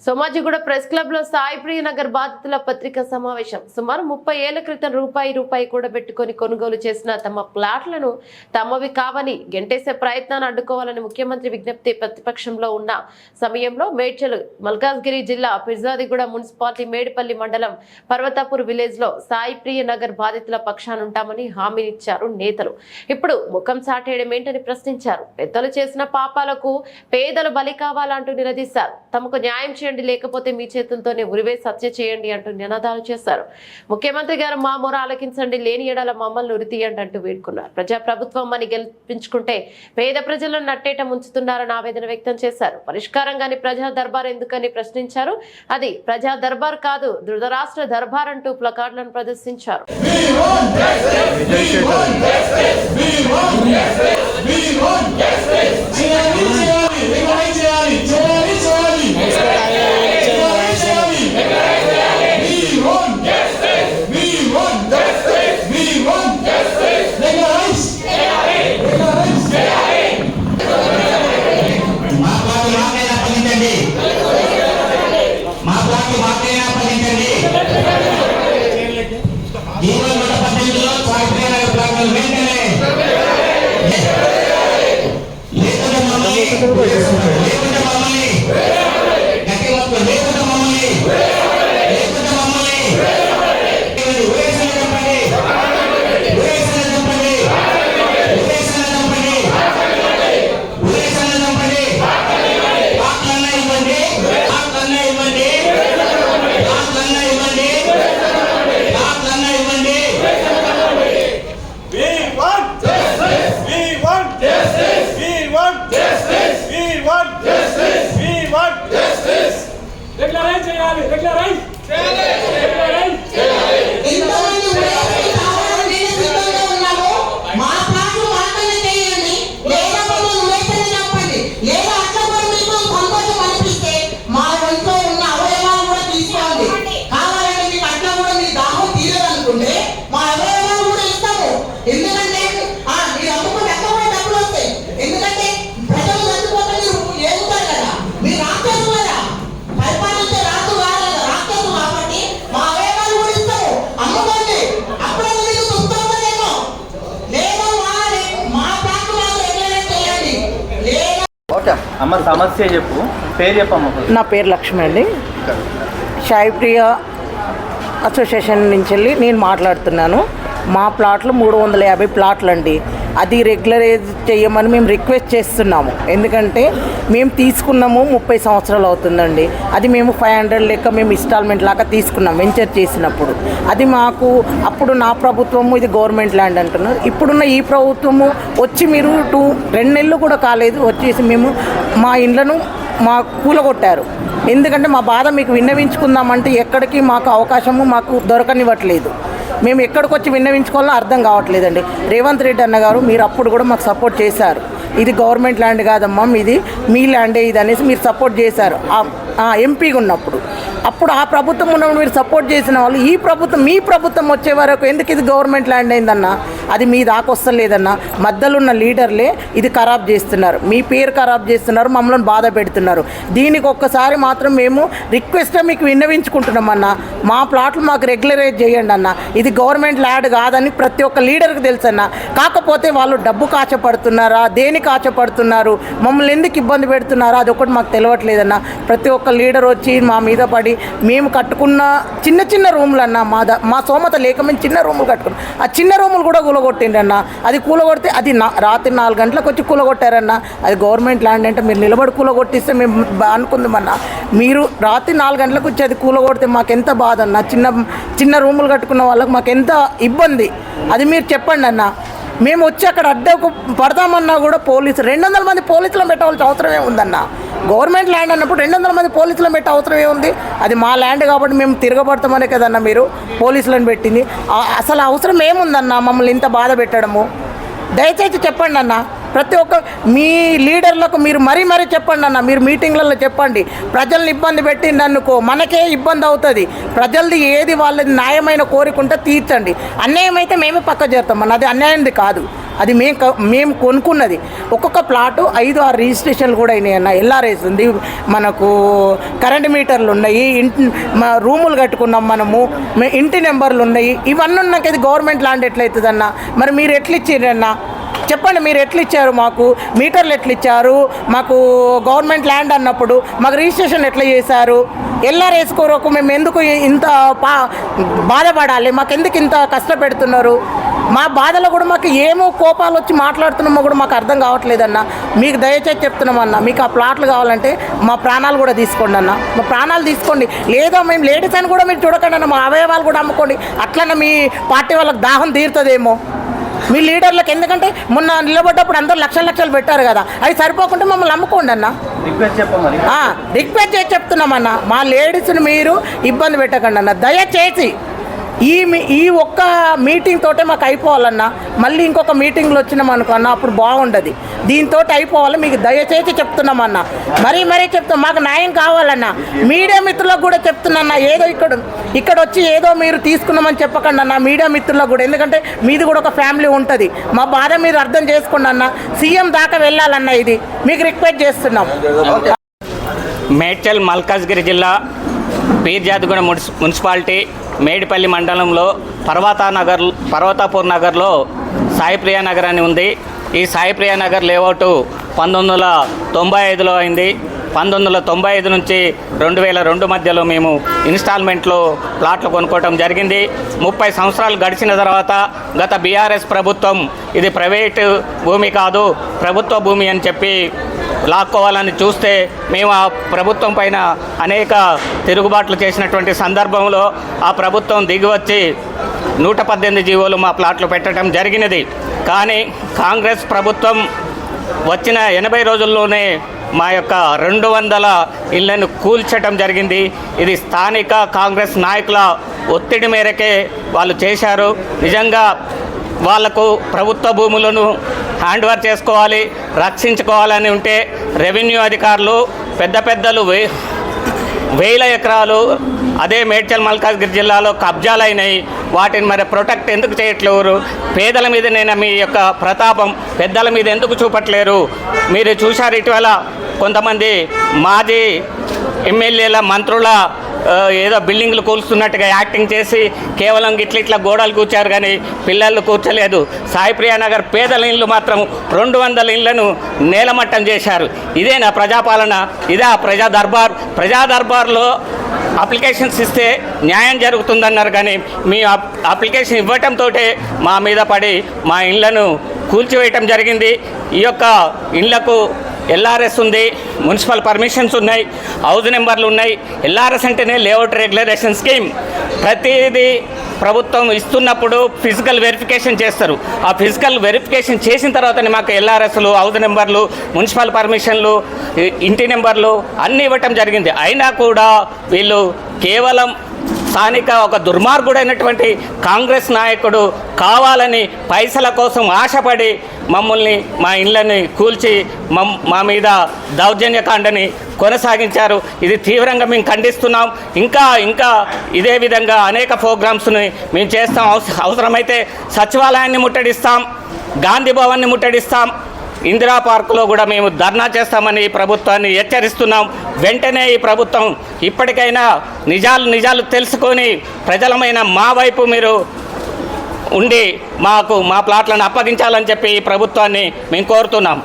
Somajiguda press club లో సాయి ప్రియ నగర్ బాధితుల పత్రికా సమావేశం. సుమారు 30 ఏళ్ల క్రితం రూపాయి కూడబెట్టుకొని కొనుగోలు చేసిన తమ ప్లాట్లను తమవి కావని గెంటేసే ప్రయత్నాన్ని అడ్డుకోవాలని ముఖ్యమంత్రి విజ్ఞప్తి. ప్రతిపక్షంలో ఉన్న సమయంలో మేడ్చల్ మల్కాజ్గిరి జిల్లా ఫిర్జాదిగూడ మున్సిపాలిటీ మేడిపల్లి మండలం పర్వతాపూర్ విలేజ్ లో సాయి ప్రియ నగర్ బాధితుల పక్షానుంటామని హామీనిచ్చారు నేతలు. ఇప్పుడు ముఖం చాటేయడం ఏంటని ప్రశ్నించారు. పెద్దలు చేసిన పాపాలకు పేదలు బలి కావాలంటూ నిలదీశారు. తమకు న్యాయం లేకపోతే మీ చేతులతోనే ఉరివేసి హత్య చేయండి అంటూ నినాదాలు చేశారు. ముఖ్యమంత్రి గారు మా మొర ఆలకించండి, లేని ఏడాల మమ్మల్ని ఉరి తీయండి అంటూ వేడుకున్నారు. ప్రజాప్రభుత్వం అని గెలిపించుకుంటే పేద ప్రజలను నట్టేట ముంచుతున్నారని ఆవేదన వ్యక్తం చేశారు. పరిష్కారంగాని ప్రజా దర్బార్ ఎందుకని ప్రశ్నించారు. అది ప్రజా దర్బార్ కాదు, ధృతరాష్ట్ర దర్బార్ అంటూ ప్లకార్డులను ప్రదర్శించారు. అమ్మ సమస్య చెప్పు, పేరు చెప్పమ్మ. నా పేరు లక్ష్మి అండి. సాయి ప్రియ అసోసియేషన్ నుంచి వెళ్ళి నేను మాట్లాడుతున్నాను. మా ప్లాట్లు 350 ప్లాట్లు అండి. అది రెగ్యులరైజ్ చేయమని మేము రిక్వెస్ట్ చేస్తున్నాము. ఎందుకంటే మేము తీసుకున్నాము 30 సంవత్సరాలు అవుతుందండి. అది మేము 500 లెక్క మేము ఇన్స్టాల్మెంట్ లాగా తీసుకున్నాం వెంచర్ చేసినప్పుడు. అది మాకు అప్పుడు నా ప్రభుత్వము ఇది గవర్నమెంట్ ల్యాండ్ అంటున్నారు. ఇప్పుడున్న ఈ ప్రభుత్వము వచ్చి మీరు 2 నెలలు కూడా కాలేదు వచ్చేసి మేము మా ఇండ్లను మా కూలగొట్టారు. ఎందుకంటే మా బాధ మీకు విన్నవించుకుందామంటే ఎక్కడికి మాకు అవకాశము మాకు దొరకనివ్వట్లేదు. మేము ఎక్కడికి వచ్చి విన్నవించుకోవాలో అర్థం కావట్లేదండి. రేవంత్ రెడ్డి అన్న గారు మీరు అప్పుడు కూడా మాకు సపోర్ట్ చేశారు. ఇది గవర్నమెంట్ ల్యాండ్ కాదమ్మా, ఇది మీ ల్యాండే ఇది అనేసి మీరు సపోర్ట్ చేశారు ఎంపీగా ఉన్నప్పుడు. అప్పుడు ఆ ప్రభుత్వం ఉన్నప్పుడు మీరు సపోర్ట్ చేసిన వాళ్ళు ఈ ప్రభుత్వం మీ ప్రభుత్వం వచ్చే వరకు ఎందుకు ఇది గవర్నమెంట్ ల్యాండ్ అయిందన్నా, అది మీ దాకొస్తలేదన్నా. మధ్యలో ఉన్న లీడర్లే ఇది ఖరాబ్ చేస్తున్నారు, మీ పేరు ఖరాబ్ చేస్తున్నారు, మమ్మల్ని బాధ పెడుతున్నారు. దీనికి ఒక్కసారి మాత్రం మేము రిక్వెస్ట్గా మీకు విన్నవించుకుంటున్నామన్నా, మా ప్లాట్లు మాకు రెగ్యులరైజ్ చేయండి అన్న. ఇది గవర్నమెంట్ ల్యాండ్ కాదని ప్రతి ఒక్క లీడర్కి తెలుసన్నా. కాకపోతే వాళ్ళు డబ్బు కాచపడుతున్నారా, దేనికి కాచపడుతున్నారు, మమ్మల్ని ఎందుకు ఇబ్బంది పెడుతున్నారా అది ఒకటి మాకు తెలియట్లేదన్నా. ప్రతి ఒక్క లీడర్ వచ్చి మా మీద పడి మేము కట్టుకున్న చిన్న చిన్న రూములు అన్న మా సోమత లేక మేము చిన్న రూములు కట్టుకున్నాం. ఆ చిన్న రూములు కూడా కూలగొట్టిండన్న. అది కూలగొడితే అది రాత్రి 4 గంటలకు వచ్చి కూలగొట్టారన్న. అది గవర్నమెంట్ ల్యాండ్ అంటే మీరు నిలబడి కూలగొట్టిస్తే మేము అనుకుందామన్నా. మీరు రాత్రి 4 గంటలకు వచ్చి అది కూలగొడితే మాకెంత బాధ అన్న. చిన్న రూములు కట్టుకున్న వాళ్ళకి మాకెంత ఇబ్బంది అది మీరు చెప్పండి అన్న. మేము వచ్చి అక్కడ అడ్డకు పడతామన్నా కూడా 200 మంది పోలీసులను పెట్టవలసిన అవసరమే ఉందన్న. గవర్నమెంట్ ల్యాండ్ అన్నప్పుడు 200 మంది పోలీసులను పెట్టే అవసరమే ఉంది. అది మా ల్యాండ్ కాబట్టి మేము తిరగబడతామనే కదన్నా మీరు పోలీసులను పెట్టింది. అసలు అవసరం ఏముందన్న మమ్మల్ని ఇంత బాధ పెట్టడము? దయచేసి చెప్పండి అన్న. ప్రతి ఒక్క మీ లీడర్లకు మీరు మరీ చెప్పండి అన్న, మీరు మీటింగ్లలో చెప్పండి. ప్రజల్ని ఇబ్బంది పెట్టి నన్నుకో మనకే ఇబ్బంది అవుతుంది. ప్రజలది ఏది వాళ్ళది న్యాయమైన కోరికుంటే తీర్చండి. అన్యాయం అయితే మేమే పక్క చేస్తాం అన్న, అది అన్యాయంది కాదు, అది మేము కొనుక్కున్నది. ఒక్కొక్క ప్లాటు 5-6 రిజిస్ట్రేషన్లు కూడా అయినాయి అన్న. ఎల్ఆర్ఎస్ ఉంది, మనకు కరెంట్ మీటర్లు ఉన్నాయి, రూములు కట్టుకున్నాం మనము, ఇంటి నెంబర్లు ఉన్నాయి. ఇవన్నీ ఉన్నాక ఇది గవర్నమెంట్ ల్యాండ్ ఎట్లయితుందన్న? మరి మీరు ఎట్లా ఇచ్చిరన్నా చెప్పండి, మీరు ఎట్లా ఇచ్చారు? మాకు మీటర్లు ఎట్లా ఇచ్చారు? మాకు గవర్నమెంట్ ల్యాండ్ అన్నప్పుడు మాకు రిజిస్ట్రేషన్ ఎట్లా చేశారు? ఎల్ఆర్ఎస్ కొరకు మేము ఎందుకు ఇంత బాధపడాలి? మాకు ఎందుకు ఇంత కష్టపెడుతున్నారు? మా బాధలో కూడా మాకు ఏమో కోపాలు వచ్చి మాట్లాడుతున్నామో కూడా మాకు అర్థం కావట్లేదన్న. మీకు దయచేసి చెప్తున్నామన్న, మీకు ఆ ప్లాట్లు కావాలంటే మా ప్రాణాలు కూడా తీసుకోండి అన్న, మా ప్రాణాలు తీసుకోండి. లేదో మేము లేడీస్ అని కూడా మీరు చూడకండి అన్న, మా అవయవాలు కూడా అమ్ముకోండి. అట్లనే మీ పార్టీ వాళ్ళకి దాహం తీరుతుందేమో మీ లీడర్లకు. ఎందుకంటే మొన్న నిలబడ్డప్పుడు అందరూ లక్షలు పెట్టారు కదా, అవి సరిపోకుండా మమ్మల్ని అమ్ముకోండి అన్న. రిక్వెస్ట్ చేసి చెప్తున్నామన్న, మా లేడీస్ని మీరు ఇబ్బంది పెట్టకండి అన్న. దయచేసి ఈ ఒక్క మీటింగ్ తోటే మాకు అయిపోవాలన్నా. మళ్ళీ ఇంకొక మీటింగ్లో వచ్చినాం అనుకో అన్న, అప్పుడు బాగుండదు. దీంతో అయిపోవాలి, మీకు దయచేసి చెప్తున్నామన్నా. మరీ చెప్తాం, మాకు న్యాయం కావాలన్నా. మీడియా మిత్రులకు కూడా చెప్తున్నా, ఏదో ఇక్కడ వచ్చి ఏదో మీరు తీసుకున్నామని చెప్పకండి అన్న మీడియా మిత్రులకు కూడా. ఎందుకంటే మీది కూడా ఒక ఫ్యామిలీ ఉంటుంది. మా బాధ మీరు అర్థం చేసుకోండి అన్న. సీఎం దాకా వెళ్ళాలన్న, ఇది మీకు రిక్వెస్ట్ చేస్తున్నాం. మేడ్చల్ మల్కాజ్గిరి జిల్లా పీర్జాదిగూడ మున్సిపాలిటీ మేడిపల్లి మండలంలో పర్వతాపూర్ నగర్లో సాయిప్రియ నగర్ అని ఉంది. ఈ సాయిప్రియ నగర్ లేఅవుట్ 1995లో అయింది. 1995 నుంచి 2002 మధ్యలో మేము ఇన్స్టాల్మెంట్లో ప్లాట్లు కొనుక్కోవటం జరిగింది. 30 సంవత్సరాలు గడిచిన తర్వాత గత బీఆర్ఎస్ ప్రభుత్వం ఇది ప్రైవేటు భూమి కాదు, ప్రభుత్వ భూమి అని చెప్పి లాక్కోవాలని చూస్తే మేము ఆ ప్రభుత్వం పైన అనేక తిరుగుబాట్లు చేసినటువంటి సందర్భంలో ఆ ప్రభుత్వం దిగివచ్చి 118 జీవోలు మా ప్లాట్లు పెట్టడం జరిగినది. కానీ కాంగ్రెస్ ప్రభుత్వం వచ్చిన 80 రోజుల్లోనే మా యొక్క 200 ఇళ్లను కూల్చడం జరిగింది. ఇది స్థానిక కాంగ్రెస్ నాయకుల ఒత్తిడి మేరకే వాళ్ళు చేశారు. నిజంగా వాళ్లకు ప్రభుత్వ భూములను హ్యాండ్ ఓవర్ చేసుకోవాలి, రక్షించుకోవాలని ఉంటే రెవెన్యూ అధికారులు పెద్దలు వేల ఎకరాలు అదే మేడ్చల్ మల్కాజ్గిరి జిల్లాలో కబ్జాలైనాయి. వాటిని మరి ప్రొటెక్ట్ ఎందుకు చేయట్లేరు? పేదల మీదనైనా మీ యొక్క ప్రతాపం పెద్దల మీద ఎందుకు చూపట్లేరు? మీరు చూశారు ఇటీవల కొంతమంది మాజీ ఎమ్మెల్యేల మంత్రుల ఏదో బిల్డింగ్లు కూల్స్తున్నట్టుగా యాక్టింగ్ చేసి కేవలం ఇట్లా గోడలు కూర్చారు, కానీ పిల్లలు కూర్చోలేదు. సాయిప్రియ నగర్ పేదల ఇళ్ళు మాత్రం 200 ఇళ్లను నేలమట్టం చేశారు. ఇదేనా ప్రజాపాలన? ఇదా ప్రజా దర్బార్లో అప్లికేషన్స్ ఇస్తే న్యాయం జరుగుతుందన్నారు, కానీ మీ అప్లికేషన్ ఇవ్వటంతో మా మీద పడి మా ఇళ్లను కూల్చివేయటం జరిగింది. ఈ యొక్క ఇళ్లకు ఎల్ఆర్ఎస్ ఉంది, మున్సిపల్ పర్మిషన్స్ ఉన్నాయి, హౌస్ నెంబర్లు ఉన్నాయి. ఎల్ఆర్ఎస్ అంటేనే లేఅవుట్ రెగ్యులరేషన్ స్కీమ్. ప్రతిదీ ప్రభుత్వం ఇస్తున్నప్పుడు ఫిజికల్ వెరిఫికేషన్ చేస్తారు. ఆ ఫిజికల్ వెరిఫికేషన్ చేసిన తర్వాతనే మాకు ఎల్ఆర్ఎస్లు, హౌస్ నెంబర్లు, మున్సిపల్ పర్మిషన్లు, ఇంటి నెంబర్లు అన్నీ ఇవ్వటం జరిగింది. అయినా కూడా వీళ్ళు కేవలం స్థానిక ఒక దుర్మార్గుడైనటువంటి కాంగ్రెస్ నాయకుడు కావాలని పైసల కోసం ఆశపడి మమ్మల్ని మా ఇళ్ళని కూల్చి మా మీద దౌర్జన్యకాండని కొనసాగించారు. ఇది తీవ్రంగా మేము ఖండిస్తున్నాం. ఇంకా ఇదే విధంగా అనేక ప్రోగ్రామ్స్ని మేము చేస్తాం. అవసరమైతే సచివాలయాన్ని ముట్టడిస్తాం, గాంధీ భవన్ని ముట్టడిస్తాం, ఇందిరా పార్కులో కూడా మేము ధర్నా చేస్తామని ప్రభుత్వాన్ని హెచ్చరిస్తున్నాం. వెంటనే ఈ ప్రభుత్వం ఇప్పటికైనా నిజాలు తెలుసుకొని ప్రజలమైన మా వైపు మీరు ఉండి మా ప్లాట్లను అప్పగించాలని చెప్పి ఈ ప్రభుత్వాన్ని మేము కోరుతున్నాం.